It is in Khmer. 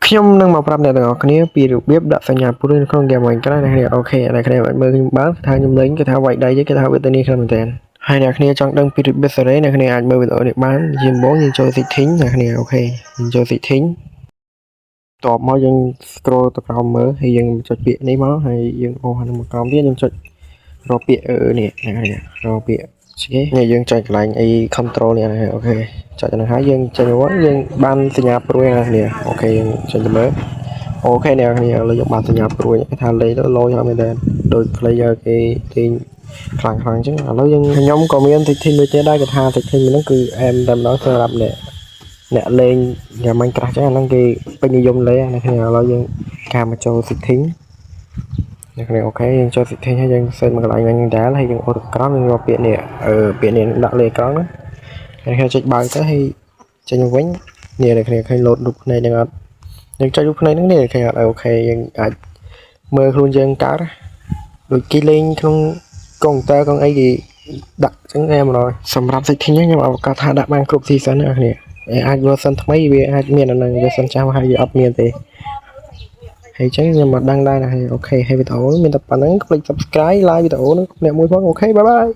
ខ្ញុំនឹងមកប្រាប់អ្នកទាំងអស់គ្នាពីរបៀបដាក់សញ្ញាព្រួយនៅក្នុង game Minecraft អ្នកគ្នាអូខេអ្នកគ្នាអាចមើលខ្ញុំបានថាខ្ញុំលេងគេថាវាយដៃគេថាវាទៅនេះខ្ញុំមែនតើហើយអ្នកគ្នាចង់ដឹងពីរបៀបសេរីអ្នកគ្នាអាចមើលវីដេអូនេះបានជាដំបូងយើងចូល setting អ្នកគ្នាអូខេយើងចូល setting តបមកយើង scroll ទៅក្រោមមើលហើយយើងចុចពាក្យនេះមកហើយយើងអូសមកក្រោមទៀតយើងចុចរកពាក្យនេះអ្នកគ្នារកពាក្យស្គេនេះយើងចុចកន្លែងអី control នេះណាអូខេចុចទៅហើយយើងចេញមកយើងបានសញ្ញាព្រួយណាគ្នាអូខេយើងចេញទៅមើលអូខេអ្នកគ្នាឥឡូវយើងបានសញ្ញាព្រួយគេថាលេងទៅលយហើយមែនតើដូច player គេទាញខ្លាំងអញ្ចឹងឥឡូវយើងខ្ញុំក៏មាន setting មួយទៀតដែរគេថា setting ហ្នឹងគឺអែមតែម្ដងសម្រាប់អ្នកលេងយ៉ាង Minecraft ចឹងអាហ្នឹងគេពេញនិយមលេងអ្នកគ្នាឥឡូវយើងការមកចូល setting អ្នកគ្នាអូខេយើងចូល setting ហើយយើង set មកកន្លែងវិញដែរហើយយើងអូសក្រោមយើងរកពាក្យនេះពាក្យនេះដាក់លេខក្រោមណាអ្នកគ្នាចុចបើកទៅហើយចេញមកវិញនេះអ្នកគ្នាឃើញ load រូបភ្នែកហ្នឹងអត់យើងចុចរូបភ្នែកហ្នឹងនេះឃើញអត់អូខេយើងអាចមើលខ្លួនយើងកើតដូចគេលេងក្នុងកុំព្យូទ័រកុំអីគេដាក់ចឹងអែមដល់សម្រាប់ setting ហ្នឹងខ្ញុំអវកាសថាដាក់បានគ្រប់ season ណាអ្នកគ្នាអាច version ថ្មីវាអាចមានអាហ្នឹង version ចាស់ហើយវាអត់មានទេហើយចឹងខ្ញុំមកដឹងដែរណាអូខេហើយវីដេអូមានតែប៉ុណ្្នឹងកុំភ្លេច subscribe like វីដេអូហ្នឹងអ្នកមួយផងអូខេបាយបាយ